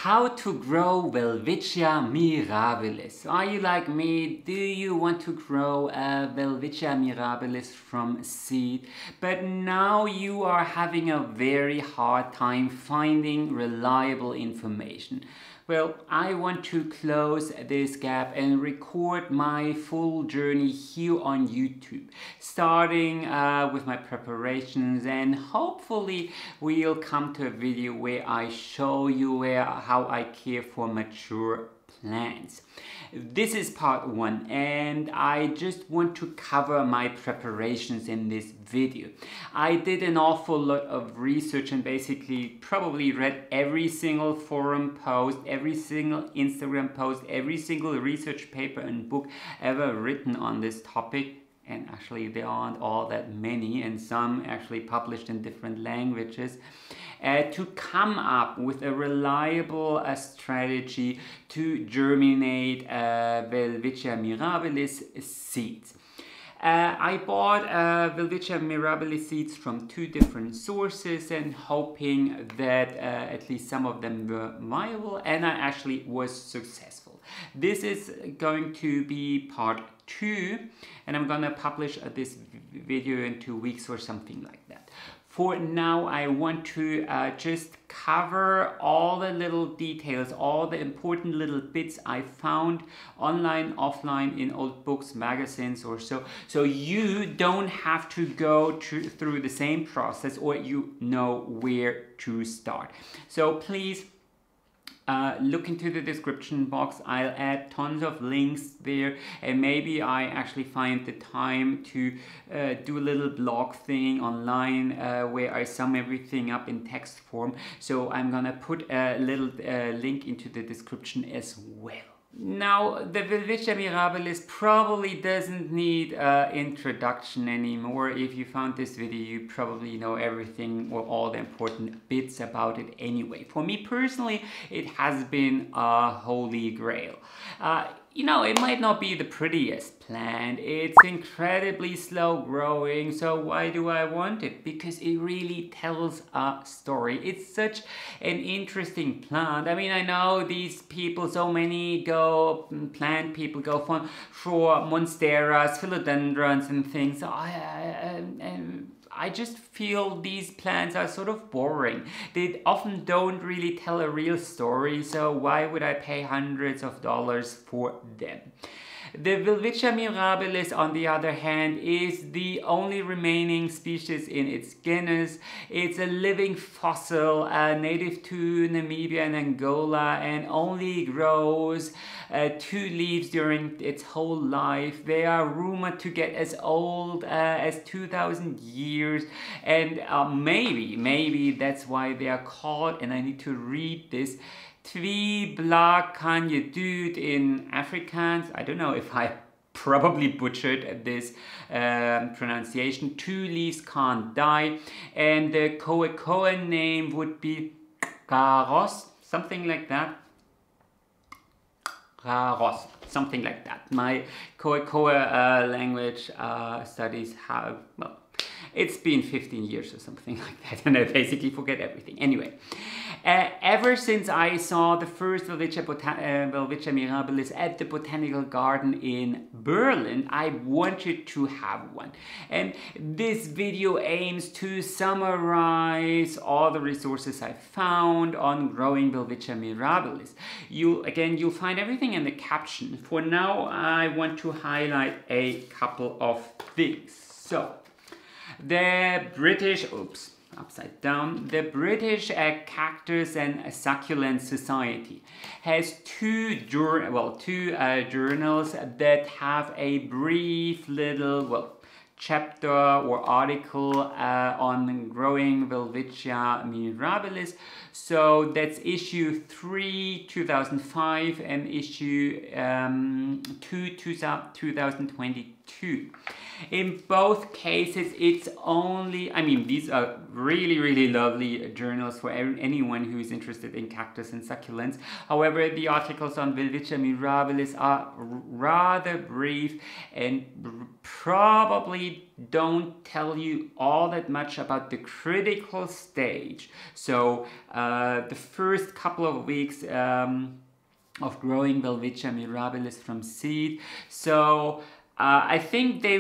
How to grow Welwitschia mirabilis. Are you like me? Do you want to grow a Welwitschia mirabilis from seed? But now you are having a very hard time finding reliable information. Well, I want to close this gap and record my full journey here on YouTube, starting with my preparations, and hopefully we'll come to a video where I show you how I care for mature plants. This is part 1 and I just want to cover my preparations in this video. I did an awful lot of research and basically probably read every single forum post, every single Instagram post, every single research paper and book ever written on this topic. And actually there aren't all that many, and some actually published in different languages, to come up with a reliable strategy to germinate Welwitschia mirabilis seeds. I bought Welwitschia mirabilis seeds from 2 different sources and hoping that at least some of them were viable, and I actually was successful. This is going to be part 2 and I'm gonna publish this video in 2 weeks or something like that. For now, I want to just cover all the little details, all the important little bits I found online, offline, in old books, magazines or so. So you don't have to go through the same process, or you know where to start. So please, look into the description box. I'll add tons of links there, and maybe I actually find the time to do a little blog thing online where I sum everything up in text form. So I'm gonna put a little link into the description as well. Now, the Welwitschia mirabilis probably doesn't need introduction anymore. If you found this video, you probably know everything or all the important bits about it anyway. For me personally, it has been a holy grail. You know, it might not be the prettiest plant, it's incredibly slow growing, so why do I want it? Because it really tells a story. It's such an interesting plant. I mean, I know these people, so many plant people go for monsteras, philodendrons and things. I just feel these plants are sort of boring. They often don't really tell a real story, so why would I pay hundreds of dollars for them? The Welwitschia mirabilis, on the other hand, is the only remaining species in its genus. It's a living fossil, native to Namibia and Angola, and only grows 2 leaves during its whole life. They are rumored to get as old as 2,000 years, and maybe that's why they are called, and I need to read this, Twee Blak kan je dood in Afrikaans. I don't know if I probably butchered this pronunciation. 2 leaves can't die. And the Koa name would be Raros, something like that. Raros, something like that. My Koa language studies have, well, it's been 15 years or something like that, and I basically forget everything. Anyway, ever since I saw the first Welwitschia mirabilis at the Botanical Garden in Berlin, I wanted to have one. And this video aims to summarize all the resources I found on growing Welwitschia mirabilis. You'll find everything in the caption. For now, I want to highlight a couple of things. So, the British Cactus and Succulent Society has two journals that have a brief little, chapter or article on growing Welwitschia mirabilis. So that's issue 3 2005 and issue 2 2022. 2. In both cases, it's only, I mean, these are really, really lovely journals for anyone who is interested in cactus and succulents. However, the articles on Welwitschia mirabilis are rather brief and probably don't tell you all that much about the critical stage. So the first couple of weeks of growing Welwitschia mirabilis from seed. So I think they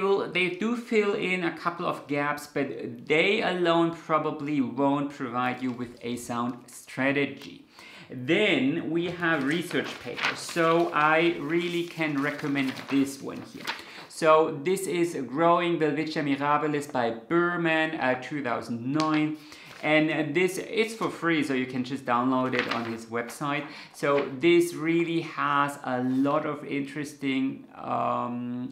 do fill in a couple of gaps, but they alone probably won't provide you with a sound strategy. Then we have research papers. So I really can recommend this one here. So this is Growing Welwitschia mirabilis by Berman, 2009. And this, it's for free, so you can just download it on his website. So this really has a lot of interesting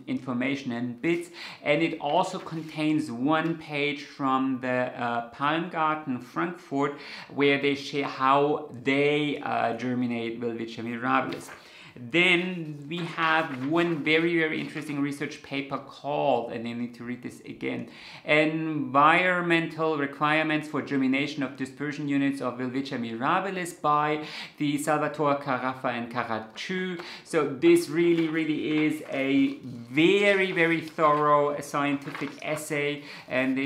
information and bits, and it also contains one page from the Palm Garden Frankfurt, where they share how they germinate Welwitschia mirabilis. Then we have one very, very interesting research paper called, and I need to read this again, Environmental Requirements for Germination of Dispersion Units of Welwitschia mirabilis by the Salvatore Carafa and Caracciu. So this really, really is a very, very thorough scientific essay, and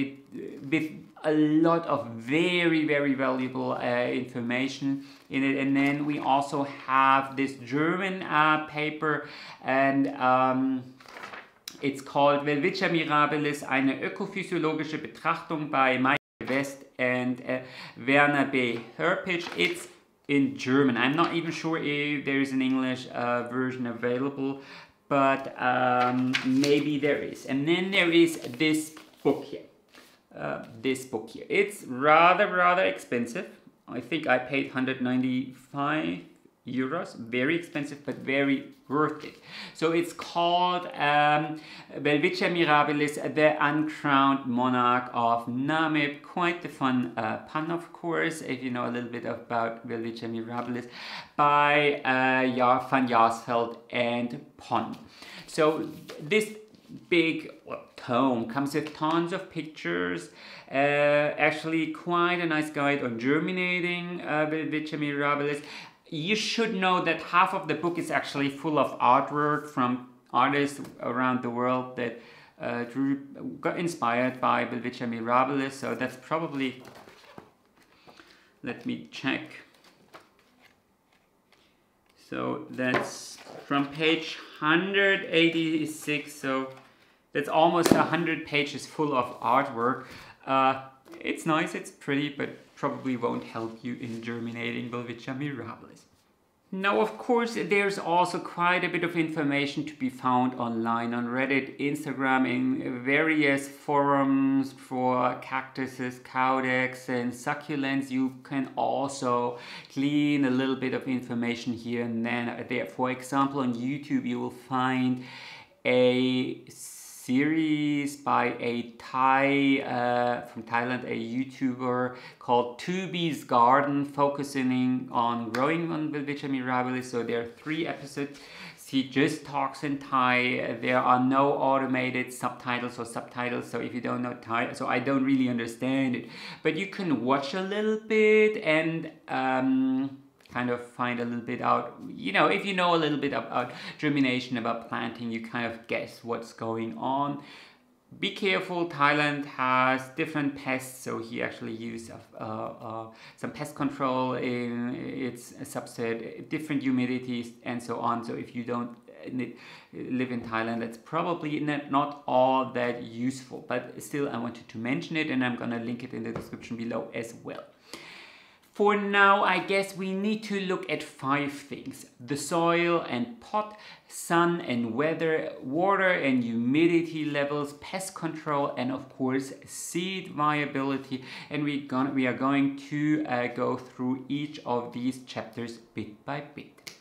with a lot of very, very valuable information in it. And then we also have this German paper, and it's called Welwitschia mirabilis, eine ökophysiologische Betrachtung bei Michael West and Werner B. Herpich. It's in German. I'm not even sure if there is an English version available, but maybe there is. And then there is this book here. It's rather expensive. I think I paid 195 euros. Very expensive, but very worth it. So it's called Welwitschia mirabilis, the Uncrowned Monarch of Namib. Quite the fun pun, of course, if you know a little bit about Welwitschia mirabilis, by Van Jaarsveld and Pon. So this big tome comes with tons of pictures, actually quite a nice guide on germinating Welwitschia mirabilis. You should know that half of the book is actually full of artwork from artists around the world that got inspired by Welwitschia mirabilis, so that's probably, let me check. So that's from page 186, so that's almost 100 pages full of artwork. It's nice, it's pretty, but probably won't help you in germinating Welwitschia mirabilis. Now, of course, there's also quite a bit of information to be found online on Reddit, Instagram, in various forums for cactuses, caudex, and succulents. You can also glean a little bit of information here and there. For example, on YouTube, you will find a series by a Thai, from Thailand, a YouTuber called 2B's Garden, focusing on growing on Welwitschia mirabilis. So there are 3 episodes. He just talks in Thai. There are no automated subtitles or subtitles, so if you don't know Thai, so I don't really understand it. But you can watch a little bit and kind of find a little bit out, you know, if you know a little bit about germination, about planting, you kind of guess what's going on. Be careful, Thailand has different pests, so he actually used some pest control in its substrate, different humidities and so on. So if you don't live in Thailand, that's probably not all that useful, but still I wanted to mention it, and I'm gonna link it in the description below as well. For now, I guess we need to look at 5 things: the soil and pot, sun and weather, water and humidity levels, pest control, and of course seed viability. And we are going to go through each of these chapters bit by bit.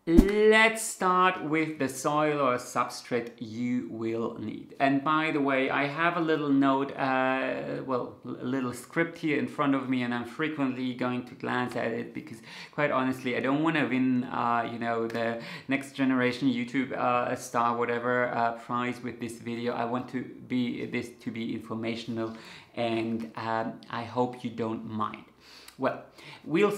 let's start with the soil or substrate you will need. And by the way, I have a little note, well, a little script here in front of me, and I'm frequently going to glance at it because, quite honestly, I don't want to win, you know, the next generation YouTube star, whatever prize with this video. I want this to be informational, and I hope you don't mind. Well, we'll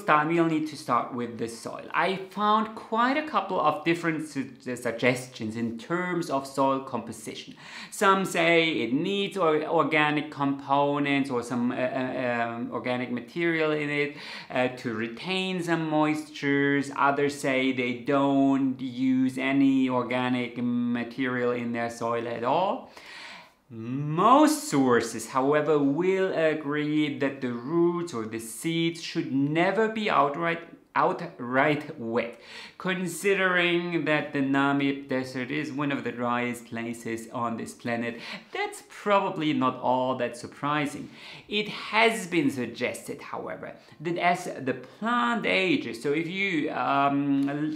need to start with the soil. I found quite a couple of different suggestions in terms of soil composition. Some say it needs organic components or some organic material in it to retain some moistures. Others say they don't use any organic material in their soil at all. Most sources, however, will agree that the roots or the seeds should never be outright wet, considering that the Namib Desert is one of the driest places on this planet. That's probably not all that surprising. It has been suggested, however, that as the plant ages, so if you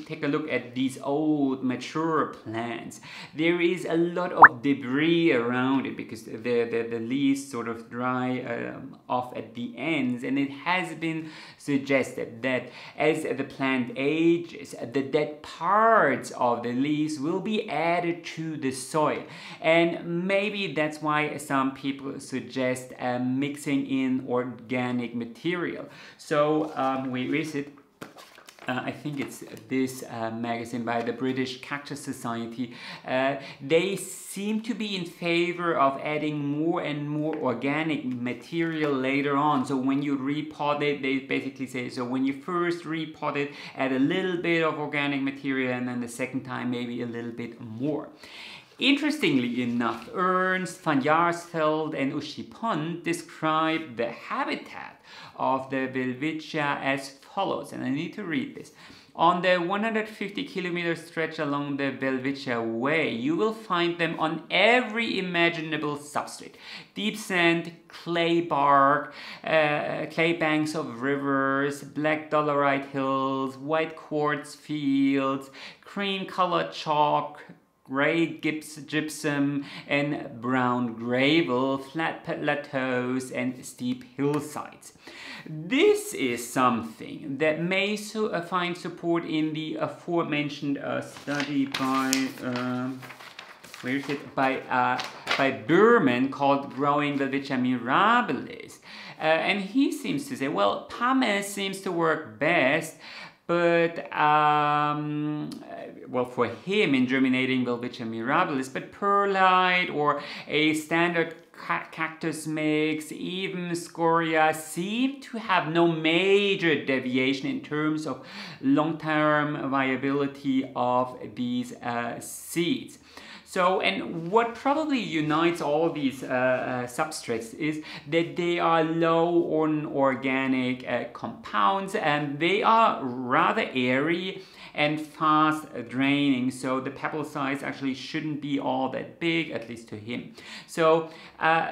take a look at these old mature plants, there is a lot of debris around it because the leaves sort of dry off at the ends, and it has been suggested that as the plant ages, the dead parts of the leaves will be added to the soil, and maybe that's why some people suggest mixing in organic material. So we visit I think it's this magazine by the British Cactus Society. They seem to be in favor of adding more and more organic material later on. So when you repot it, they basically say, so when you first repot it, add a little bit of organic material, and then the second time maybe a little bit more. Interestingly enough, Ernst, van Jaarsveld and Ushipon describe the habitat of the Welwitschia as follows, and I need to read this. On the 150-kilometer stretch along the Welwitschia Way, you will find them on every imaginable substrate. Deep sand, clay bark, clay banks of rivers, black dolerite hills, white quartz fields, cream-colored chalk, grey gypsum and brown gravel, flat plateaus and steep hillsides. This is something that may find support in the aforementioned study by by Berman called Growing Welwitschia Mirabilis, and he seems to say, well, pumice seems to work best. But, well, for him in Germinating Welwitschia Mirabilis, but perlite or a standard cactus mix, even scoria, seem to have no major deviation in terms of long-term viability of these seeds. So, and what probably unites all these substrates is that they are low on organic compounds, and they are rather airy and fast draining, so the pebble size actually shouldn't be all that big, at least to him. So,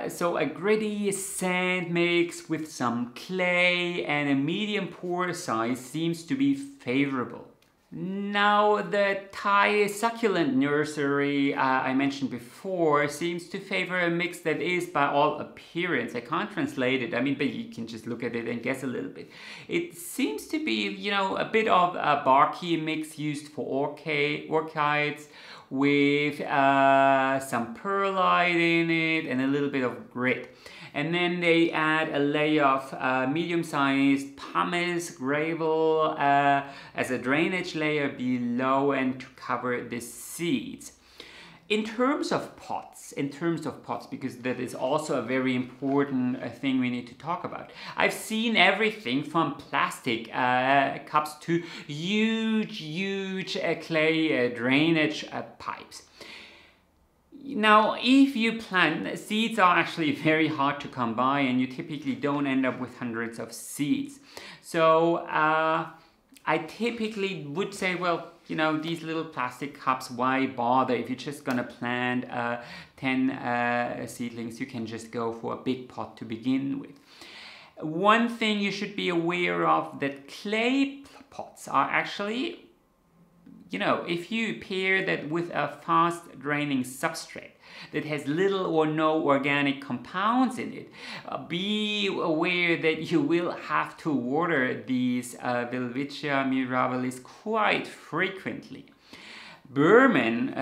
so a gritty sand mix with some clay and a medium pore size seems to be favorable. Now, the Thai succulent nursery I mentioned before seems to favor a mix that is, by all appearance, I can't translate it, I mean, but you can just look at it and guess a little bit. It seems to be, you know, a bit of a barky mix used for orchids with some perlite in it and a little bit of grit. And then they add a layer of medium-sized pumice, gravel as a drainage layer below and to cover the seeds. In terms of pots, because that is also a very important thing we need to talk about. I've seen everything from plastic cups to huge clay drainage pipes. Now, if you plant, seeds are actually very hard to come by, and you typically don't end up with hundreds of seeds. So I typically would say, well, you know, these little plastic cups, why bother? If you're just gonna plant 10 seedlings, you can just go for a big pot to begin with. One thing you should be aware of, that clay pots are actually, if you pair that with a fast draining substrate that has little or no organic compounds in it, be aware that you will have to water these Welwitschia mirabilis quite frequently. Berman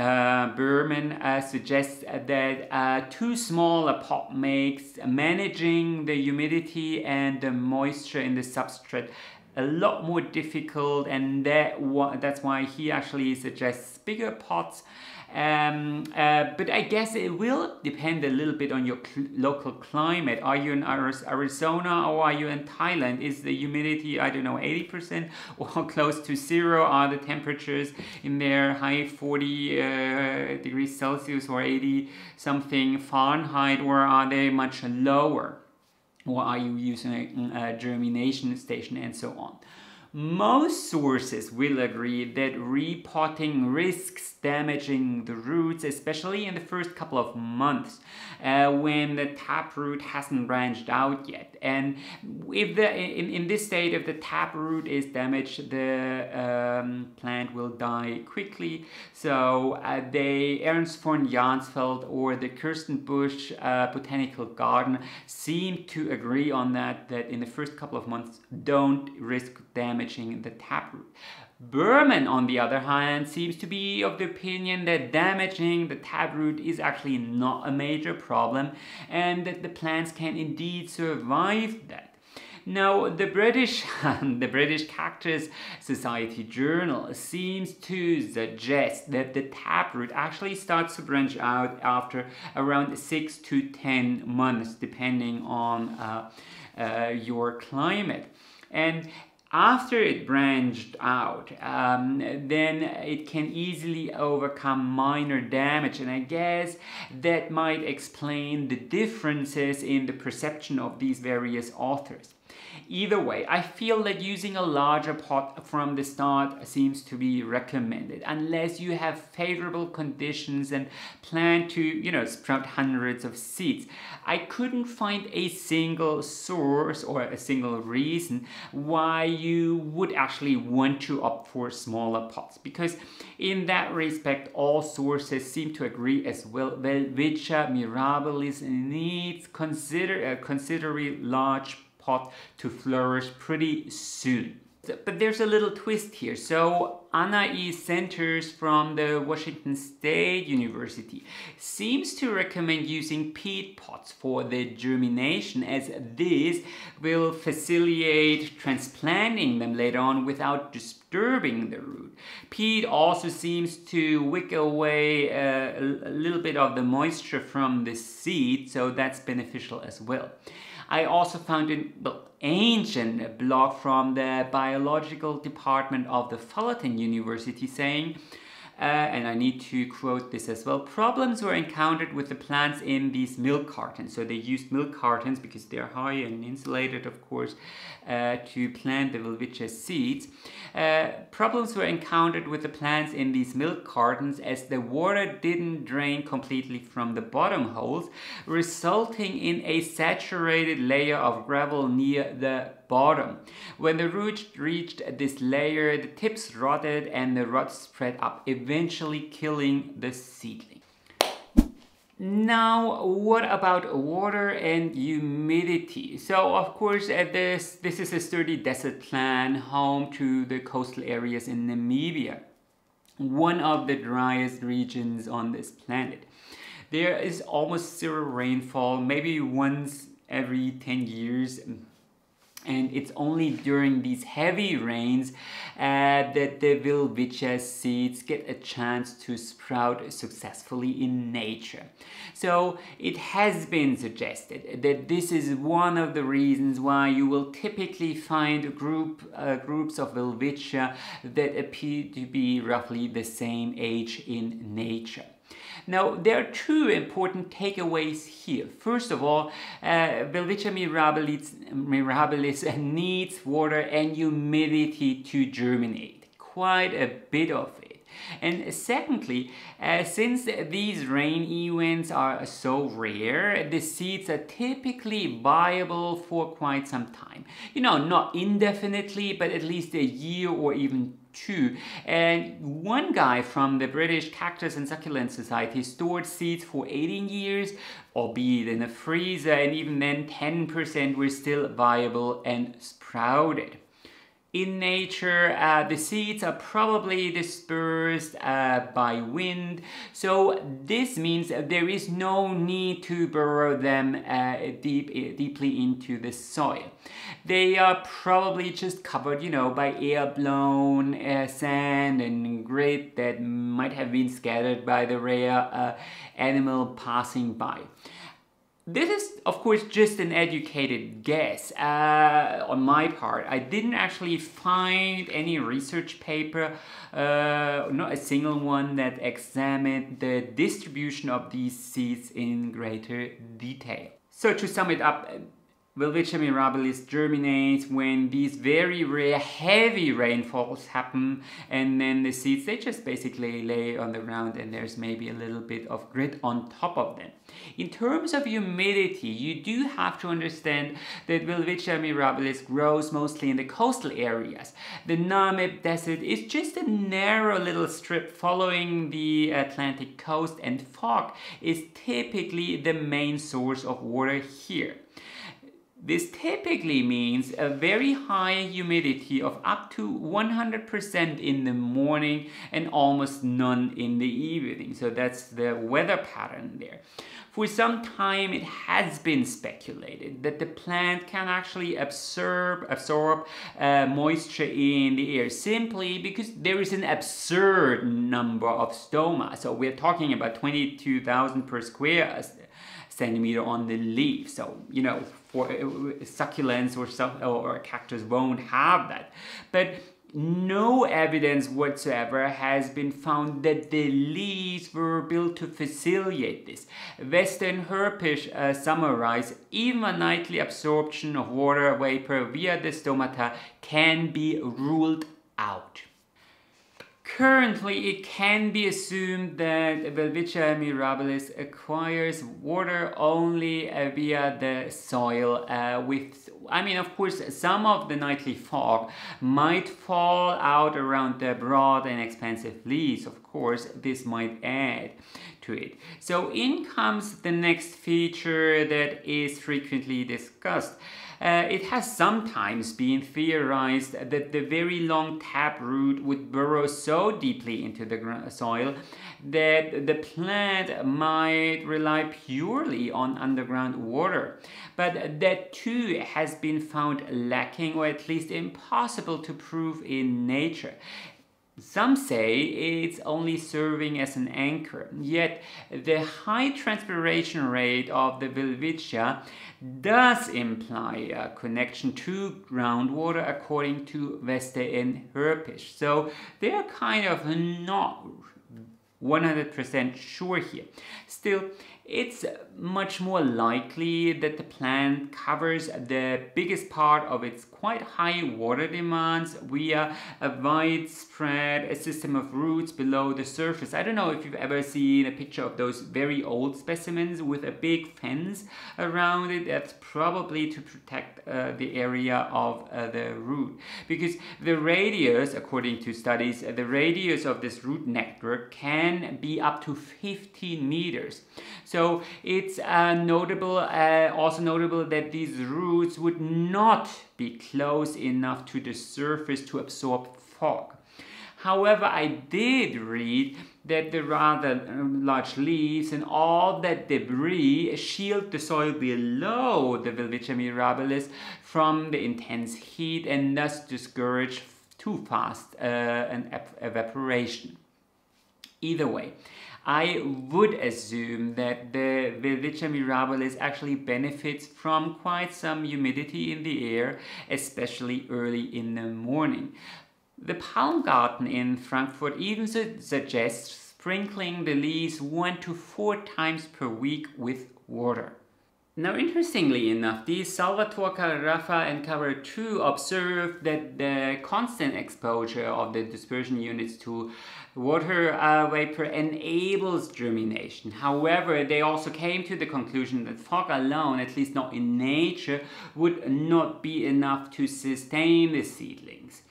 suggests that too small a pot makes managing the humidity and the moisture in the substrate a lot more difficult, and that's why he actually suggests bigger pots. But I guess it will depend a little bit on your local climate. Are you in Arizona or are you in Thailand? Is the humidity, I don't know, 80% or close to zero? Are the temperatures in there high 40 degrees Celsius or 80 something Fahrenheit, or are they much lower? Or are you using a germination station and so on? Most sources will agree that repotting risks damaging the roots, especially in the first couple of months when the taproot hasn't branched out yet. And if in this state, if the taproot is damaged, the plant will die quickly. So Ernst von Jansfeld or the Kirstenbusch Botanical Garden seem to agree on that in the first couple of months, don't risk damaging the taproot. Berman, on the other hand, seems to be of the opinion that damaging the taproot is actually not a major problem and that the plants can indeed survive that. Now, the British Cactus Society Journal seems to suggest that the taproot actually starts to branch out after around 6 to 10 months, depending on your climate. And after it branched out, then it can easily overcome minor damage, and I guess that might explain the differences in the perception of these various authors. Either way, I feel that using a larger pot from the start seems to be recommended, unless you have favorable conditions and plan to, sprout hundreds of seeds. I couldn't find a single source or a single reason why you would actually want to opt for smaller pots, because in that respect, all sources seem to agree as well. Welwitschia mirabilis needs a considerably large pot to flourish pretty soon. But there's a little twist here. So Anna E. Centers from the Washington State University seems to recommend using peat pots for the germination, as this will facilitate transplanting them later on without disturbing the root. Peat also seems to wick away a little bit of the moisture from the seed, so that's beneficial as well. I also found an ancient blog from the biological department of the Fullerton University saying, and I need to quote this as well, problems were encountered with the plants in these milk cartons. So they used milk cartons because they're high and insulated, of course, to plant the Welwitschia seeds. Problems were encountered with the plants in these milk cartons as the water didn't drain completely from the bottom holes, resulting in a saturated layer of gravel near the bottom. When the roots reached this layer, the tips rotted and the rot spread up, eventually killing the seedling. Now, what about water and humidity? So, of course, this is a sturdy desert plant home to the coastal areas in Namibia, one of the driest regions on this planet. There is almost zero rainfall, maybe once every 10 years. And it's only during these heavy rains that the Welwitschia seeds get a chance to sprout successfully in nature. So it has been suggested that this is one of the reasons why you will typically find groups of Welwitschia that appear to be roughly the same age in nature. Now, there are two important takeaways here. First of all, Welwitschia mirabilis needs water and humidity to germinate, quite a bit of it. And secondly, since these rain events are so rare, the seeds are typically viable for quite some time. You know, not indefinitely, but at least a year or even two. And one guy from the British Cactus and Succulent Society stored seeds for 18 years, albeit in a freezer, and even then 10% were still viable and sprouted. In nature, the seeds are probably dispersed by wind, so this means there is no need to burrow them deeply into the soil. They are probably just covered, you know, by air-blown sand and grit that might have been scattered by the rare animal passing by. This is, of course, just an educated guess on my part. I didn't actually find any research paper, not a single one, that examined the distribution of these seeds in greater detail. So to sum it up, Welwitschia mirabilis germinates when these very rare heavy rainfalls happen, and then the seeds, they just basically lay on the ground and there's maybe a little bit of grit on top of them. In terms of humidity, you do have to understand that Welwitschia mirabilis grows mostly in the coastal areas. The Namib Desert is just a narrow little strip following the Atlantic coast, and fog is typically the main source of water here. This typically means a very high humidity of up to 100% in the morning and almost none in the evening. So that's the weather pattern there. For some time it has been speculated that the plant can actually absorb moisture in the air simply because there is an absurd number of stoma. So we're talking about 22,000 per square centimeter on the leaf. So, you know, for succulents or cactus won't have that. But no evidence whatsoever has been found that the leaves were built to facilitate this. Western herpish summarize, even a nightly absorption of water vapor via the stomata can be ruled out. Currently, it can be assumed that Welwitschia mirabilis acquires water only via the soil of course, some of the nightly fog might fall out around the broad and expansive leaves. Of course, this might add to it. So in comes the next feature that is frequently discussed. It has sometimes been theorized that the very long taproot would burrow so deeply into the soil that the plant might rely purely on underground water. But that too has been found lacking, or at least impossible to prove in nature. Some say it's only serving as an anchor, yet the high transpiration rate of the Welwitschia does imply a connection to groundwater according to Wester and Herpisch. So they are kind of not 100% sure here. Still, it's much more likely that the plant covers the biggest part of its quite high water demands via a widespread system of roots below the surface. I don't know if you've ever seen a picture of those very old specimens with a big fence around it. That's probably to protect the area of the root, because the radius, according to studies, the radius of this root network can be up to 15 meters. So it's also notable that these roots would not be close enough to the surface to absorb fog. However, I did read that the rather large leaves and all that debris shield the soil below the Welwitschia mirabilis from the intense heat and thus discourage too fast an evaporation. Either way, I would assume that the Welwitschia mirabilis actually benefits from quite some humidity in the air, especially early in the morning. The Palm Garden in Frankfurt even suggests sprinkling the leaves 1 to 4 times per week with water. Now, interestingly enough, these Salvatore Carafa and Carrera 2 observed that the constant exposure of the dispersion units to water vapor enables germination. However, they also came to the conclusion that fog alone, at least not in nature, would not be enough to sustain the seedlings.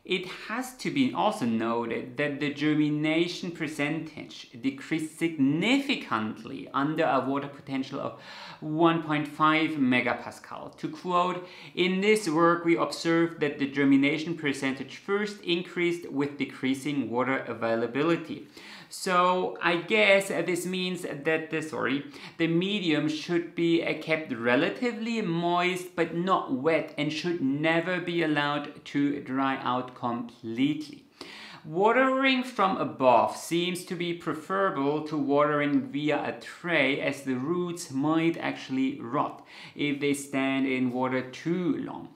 It has to be also noted that the germination percentage decreased significantly under a water potential of 1.5 megapascal. To quote, "In this work we observed that the germination percentage first increased with decreasing water availability." So I guess this means that the medium should be kept relatively moist but not wet and should never be allowed to dry out completely. Watering from above seems to be preferable to watering via a tray, as the roots might actually rot if they stand in water too long.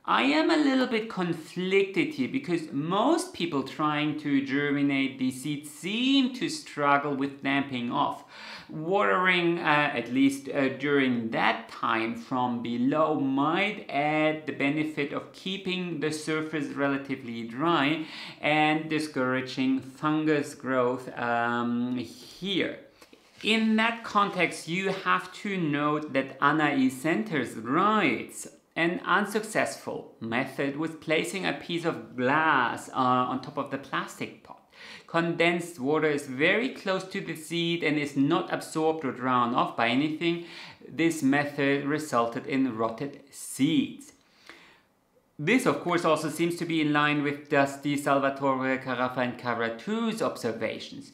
I am a little bit conflicted here because most people trying to germinate these seeds seem to struggle with damping off. Watering, at least during that time from below, might add the benefit of keeping the surface relatively dry and discouraging fungus growth here. In that context, you have to note that Anais Centers writes, "An unsuccessful method was placing a piece of glass on top of the plastic pot. Condensed water is very close to the seed and is not absorbed or drowned off by anything. This method resulted in rotted seeds." This, of course, also seems to be in line with the Salvatore Carafa and Carrera 2's observations.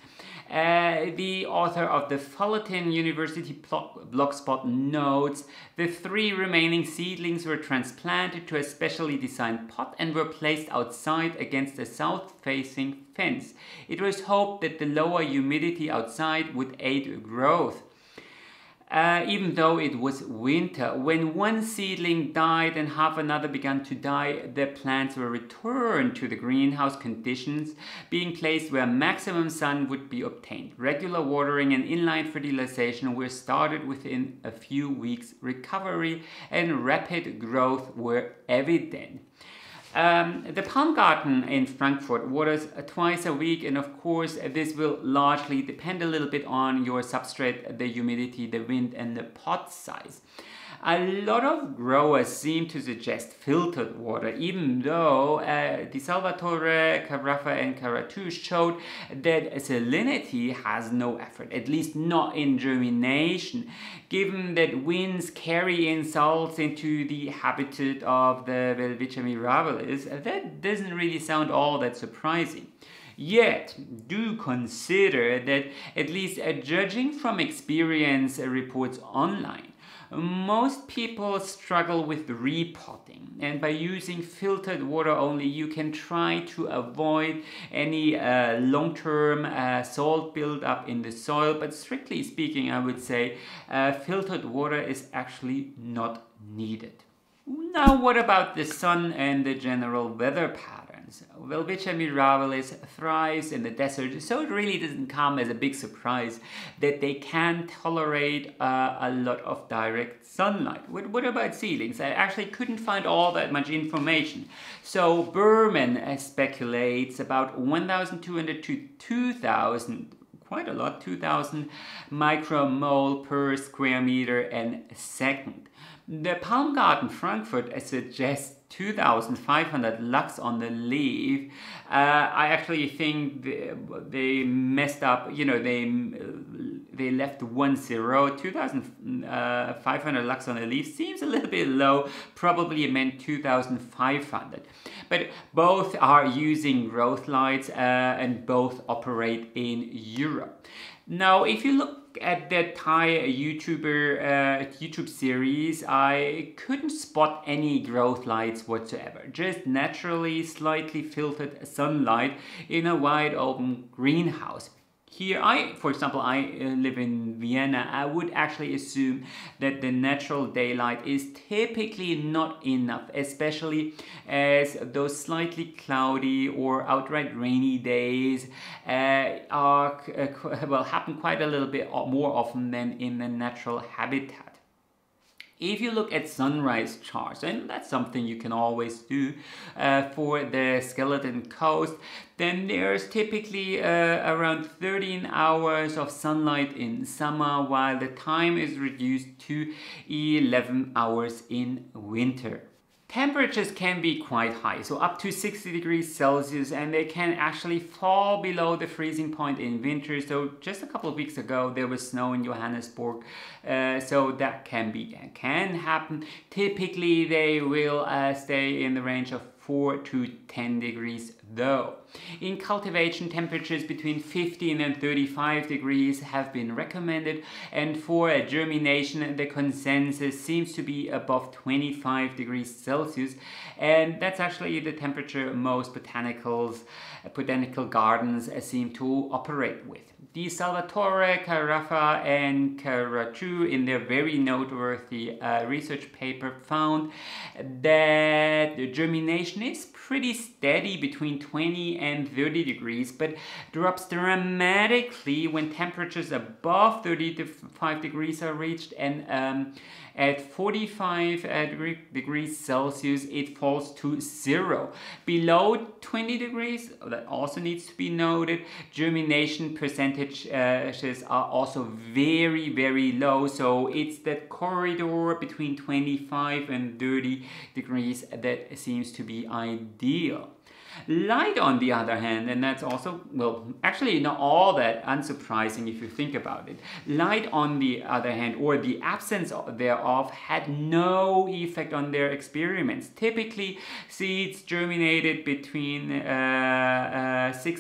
The author of the Fullerton University blogspot notes, "The 3 remaining seedlings were transplanted to a specially designed pot and were placed outside against a south-facing fence. It was hoped that the lower humidity outside would aid growth. Even though it was winter, when one seedling died and half another began to die, the plants were returned to the greenhouse conditions, being placed where maximum sun would be obtained. Regular watering and inline fertilization were started within a few weeks. Recovery and rapid growth were evident." The Palm Garden in Frankfurt waters twice a week, and of course this will largely depend a little bit on your substrate, the humidity, the wind and the pot size. A lot of growers seem to suggest filtered water, even though the Salvatore Carafa and Carrera 2 showed that salinity has no effort, at least not in germination. Given that winds carry in salts into the habitat of the Welwitschia mirabilis, that doesn't really sound all that surprising. Yet, do consider that, at least judging from experience reports online, most people struggle with repotting, and by using filtered water only you can try to avoid any long-term salt buildup in the soil, but strictly speaking I would say filtered water is actually not needed. Now, what about the sun and the general weather patterns? Welwitschia mirabilis thrives in the desert, so it really doesn't come as a big surprise that they can tolerate a lot of direct sunlight. What about seedlings? I actually couldn't find all that much information. So Berman speculates about 1,200 to 2,000, quite a lot, 2,000 micromole per square meter and second. The Palm Garden Frankfurt suggests 2,500 lux on the leaf. I actually think they messed up, you know, they left 1 0. 2,500 lux on the leaf seems a little bit low, probably it meant 2,500. But both are using growth lights and both operate in Europe. Now, if you look at that Thai YouTube series, I couldn't spot any growth lights whatsoever. Just naturally slightly filtered sunlight in a wide open greenhouse. Here, for example, I live in Vienna. I would actually assume that the natural daylight is typically not enough, especially as those slightly cloudy or outright rainy days happen quite a little bit more often than in the natural habitat. If you look at sunrise charts, and that's something you can always do for the skeleton coast, then there's typically around 13 hours of sunlight in summer, while the time is reduced to 11 hours in winter. Temperatures can be quite high, so up to 60 degrees Celsius, and they can actually fall below the freezing point in winter. So just a couple of weeks ago there was snow in Johannesburg, so that can happen. Typically they will stay in the range of 4 to 10 degrees though. In cultivation, temperatures between 15 and 35 degrees have been recommended, and for germination the consensus seems to be above 25 degrees Celsius, and that's actually the temperature most botanical gardens seem to operate with. Di Salvatore, Carafa and Caracciu in their very noteworthy research paper found that the germination is pretty steady between 20 and 30 degrees, but drops dramatically when temperatures above 35 degrees are reached, and at 45 degrees Celsius it falls to 0. Below 20 degrees, that also needs to be noted, germination percentages are also very, very low, so it's that corridor between 25 and 30 degrees that seems to be ideal. Light, on the other hand, and that's also, well, actually not all that unsurprising if you think about it. Light, on the other hand, or the absence thereof, had no effect on their experiments. Typically, seeds germinated between 6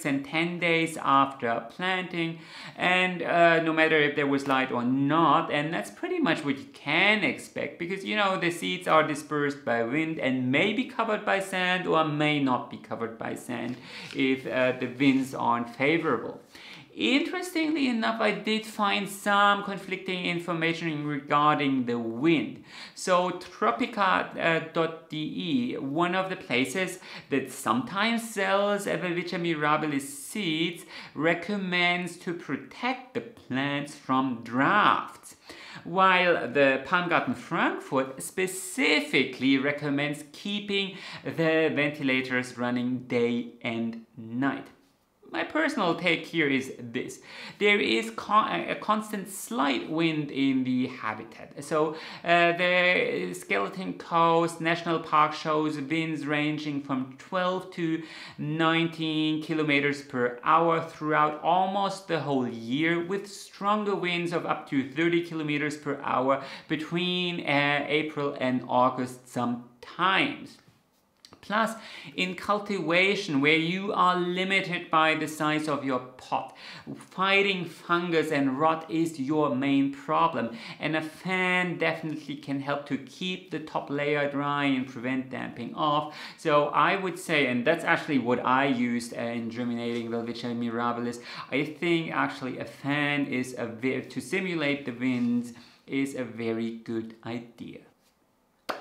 and 10 days after planting, and no matter if there was light or not, and that's pretty much what you can expect, because, you know, the seeds are dispersed by wind and may be covered by sand or may not be covered by sand if the winds aren't favorable. Interestingly enough, I did find some conflicting information regarding the wind. So Tropica.de, one of the places that sometimes sells Welwitschia mirabilis seeds, recommends to protect the plants from drafts, while the Palmgarten Frankfurt specifically recommends keeping the ventilators running day and night. My personal take here is this: there is a constant slight wind in the habitat. So the Skeleton Coast National Park shows winds ranging from 12 to 19 kilometers per hour throughout almost the whole year, with stronger winds of up to 30 kilometers per hour between April and August sometimes. Plus, in cultivation, where you are limited by the size of your pot, fighting fungus and rot is your main problem, and a fan definitely can help to keep the top layer dry and prevent damping off. So I would say, and that's actually what I used in Germinating Welwitschia mirabilis, I think actually a fan is to simulate the winds is a very good idea.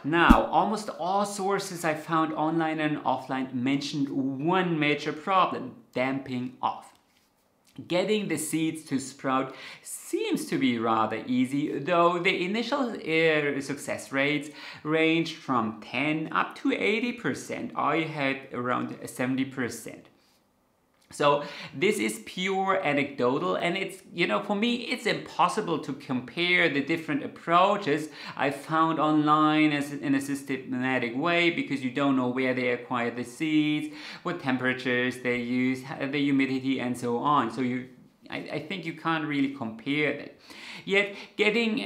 Now, almost all sources I found online and offline mentioned one major problem: damping off. Getting the seeds to sprout seems to be rather easy, though the initial success rates ranged from 10 up to 80%. I had around 70%. So this is pure anecdotal, and it's, you know, for me it's impossible to compare the different approaches I found online in a systematic way, because you don't know where they acquire the seeds, what temperatures they use, the humidity, and so on. So I think you can't really compare that. Yet getting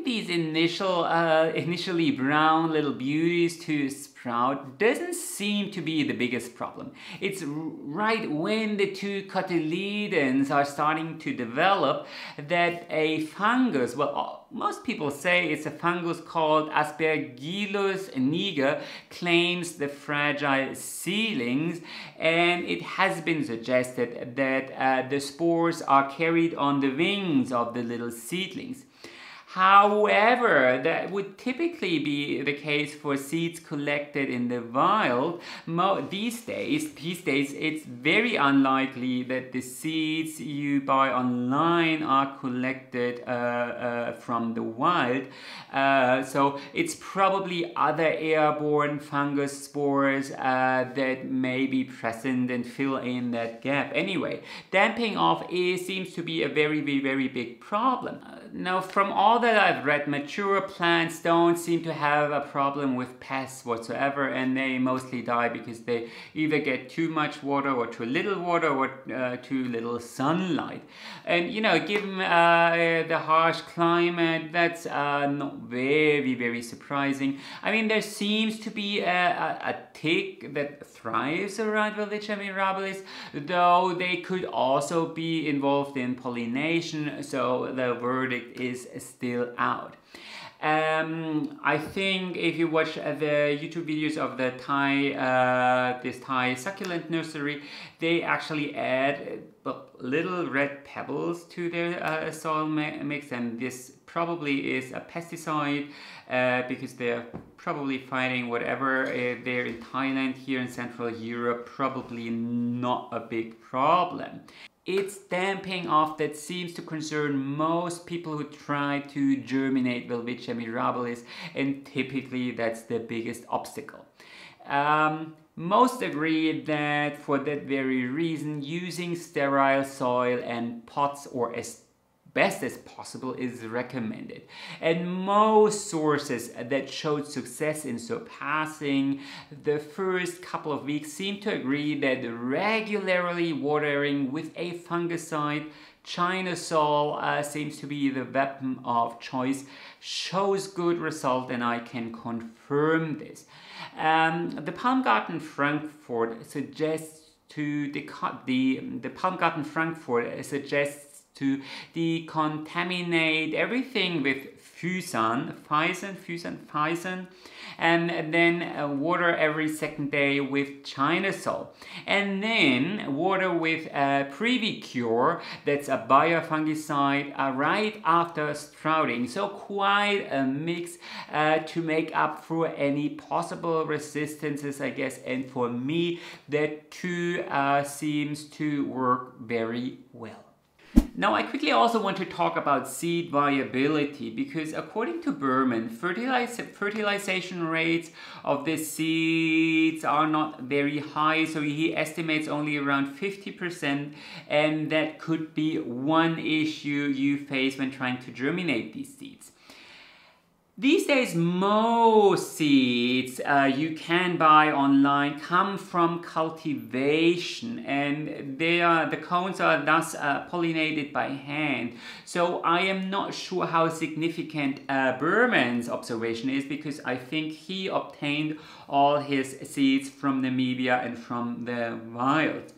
these initially brown little beauties to sprout doesn't seem to be the biggest problem. It's right when the two cotyledons are starting to develop that a fungus, well, most people say it's a fungus called Aspergillus niger, claims the fragile seedlings, and it has been suggested that the spores are carried on the wings of the little seedlings. However, that would typically be the case for seeds collected in the wild. These days, it's very unlikely that the seeds you buy online are collected from the wild. So it's probably other airborne fungus spores that may be present and fill in that gap. Anyway, damping off seems to be a very, very big problem. Now, from all that I've read, mature plants don't seem to have a problem with pests whatsoever, and they mostly die because they either get too much water or too little water or too little sunlight. And you know, given the harsh climate, that's not very surprising. I mean, there seems to be a tick that thrives around Welwitschia mirabilis, though they could also be involved in pollination, so the verdict is still out. I think if you watch the YouTube videos of the this Thai succulent nursery, they actually add little red pebbles to their soil mix, and this probably is a pesticide because they're probably fighting whatever there in Thailand. Here in Central Europe, probably not a big problem. It's damping off that seems to concern most people who try to germinate Welwitschia mirabilis, and typically that's the biggest obstacle. Most agree that for that very reason, using sterile soil and pots, or as best as possible, is recommended. And most sources that showed success in surpassing the first couple of weeks seem to agree that regularly watering with a fungicide, Chinasol, seems to be the weapon of choice, shows good result, and I can confirm this. The Palmgarten Frankfurt suggests to Palmgarten Frankfurt suggests to decontaminate everything with Fusan, and then water every second day with Chinasol, and then water with Previcure, that's a biofungicide, right after sprouting. So quite a mix to make up for any possible resistances, I guess, and for me that too seems to work very well. Now, I quickly also want to talk about seed viability, because according to Berman, fertilization rates of the seeds are not very high, so he estimates only around 50%, and that could be one issue you face when trying to germinate these seeds. These days, most seeds you can buy online come from cultivation, and the cones are thus pollinated by hand. So I am not sure how significant Berman's observation is, because I think he obtained all his seeds from Namibia and from the wild.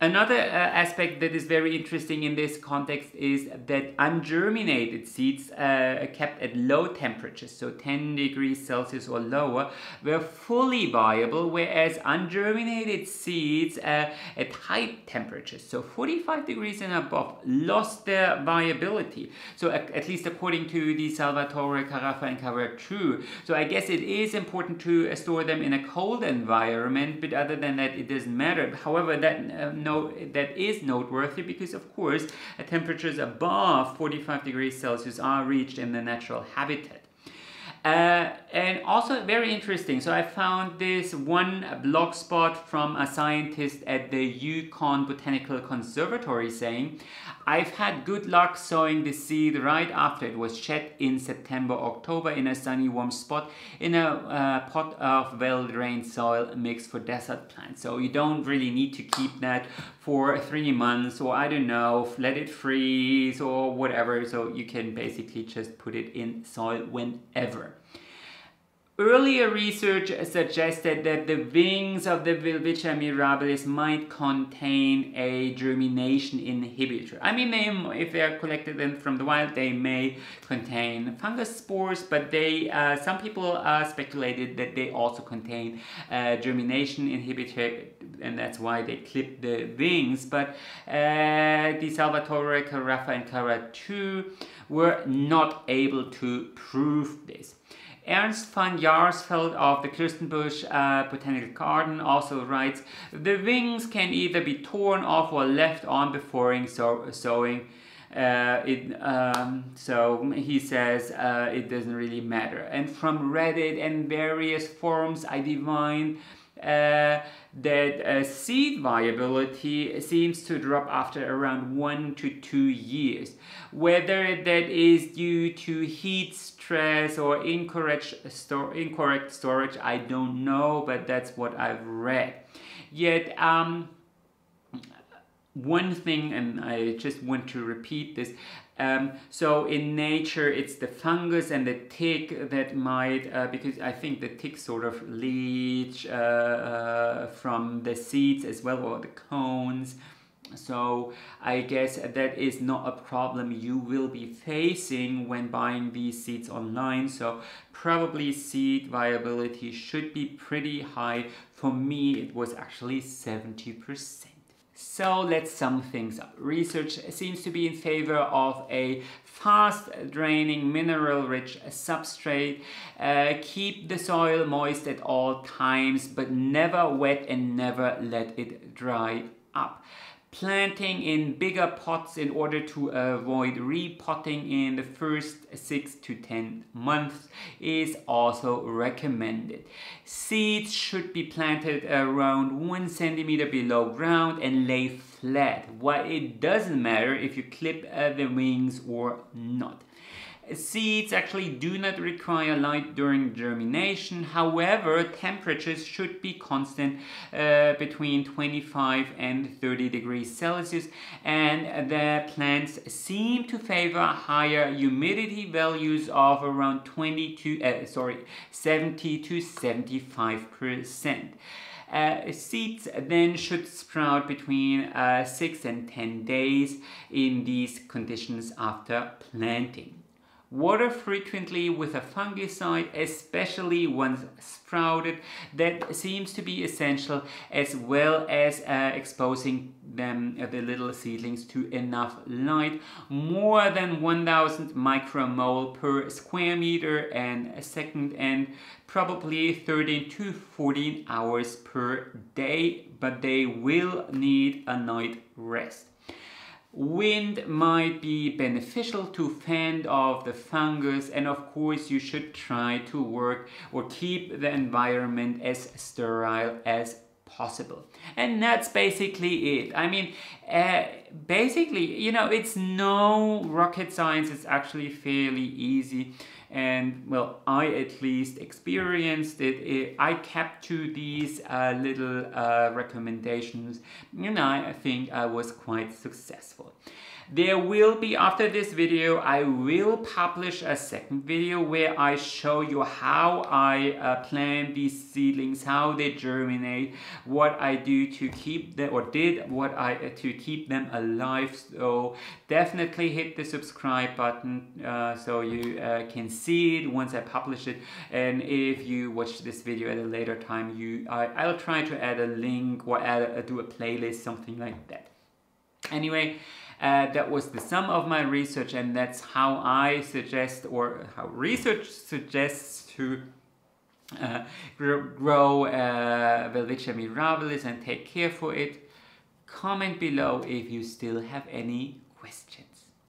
Another aspect that is very interesting in this context is that ungerminated seeds kept at low temperatures, so 10 degrees Celsius or lower, were fully viable, whereas ungerminated seeds at high temperatures, so 45 degrees and above, lost their viability. So at least according to the Salvatore, Carafa and Caratru. So I guess it is important to store them in a cold environment, but other than that, it doesn't matter. However, that is noteworthy, because of course temperatures above 45 degrees Celsius are reached in the natural habitat. And also very interesting, so I found this one blog spot from a scientist at the Yukon Botanical Conservatory saying, "I've had good luck sowing the seed right after it was shed in September, October in a sunny warm spot in a pot of well-drained soil mixed for desert plants." So you don't really need to keep that for 3 months, or I don't know, let it freeze or whatever, so you can basically just put it in soil whenever. Earlier research suggested that the wings of the Welwitschia mirabilis might contain a germination inhibitor. I mean, if they are collected from the wild, they may contain fungus spores, but some people speculated that they also contain germination inhibitor, and that's why they clip the wings. But Di Salvatore, Carafa, and Cara too were not able to prove this. Ernst van Jaarsveld of the Kirstenbusch Botanical Garden also writes, the wings can either be torn off or left on before sowing. So he says it doesn't really matter. And from Reddit and various forums I divined that seed viability seems to drop after around 1 to 2 years. Whether that is due to heat stress or incorrect storage, I don't know, but that's what I've read. Yet one thing, and I just want to repeat this, so in nature it's the fungus and the tick that might, because I think the tick sort of leach from the seeds as well, or the cones. So I guess that is not a problem you will be facing when buying these seeds online. So probably seed viability should be pretty high. For me it was actually 70%. So let's sum things up. Research seems to be in favor of a fast draining mineral rich substrate. Keep the soil moist at all times, but never wet and never let it dry up. Planting in bigger pots in order to avoid repotting in the first 6 to 10 months is also recommended. Seeds should be planted around 1 centimeter below ground and lay flat. Why it doesn't matter if you clip the wings or not. Seeds actually do not require light during germination. However, temperatures should be constant between 25 and 30 degrees Celsius, and the plants seem to favor higher humidity values of around 70 to 75%. Seeds then should sprout between 6 and 10 days in these conditions after planting. Water frequently with a fungicide, especially once sprouted. That seems to be essential, as well as exposing them, the little seedlings, to enough light. More than 1000 micromole per square meter and a second, and probably 13 to 14 hours per day, but they will need a night rest. Wind might be beneficial to fend off the fungus, and of course you should try to work or keep the environment as sterile as possible. And that's basically it. I mean, basically, you know, it's no rocket science. It's actually fairly easy. And well, I at least experienced it. I kept to these little recommendations, and I think I was quite successful. There will be, after this video, I will publish a second video where I show you how I plant these seedlings, how they germinate, what I do to keep them, or did what I to keep them alive. So definitely hit the subscribe button so you can see it once I publish it. And if you watch this video at a later time, I'll try to add a link or do a playlist, something like that. Anyway, that was the sum of my research, and that's how I suggest, or how research suggests to grow Welwitschia mirabilis and take care for it. Comment below if you still have any questions.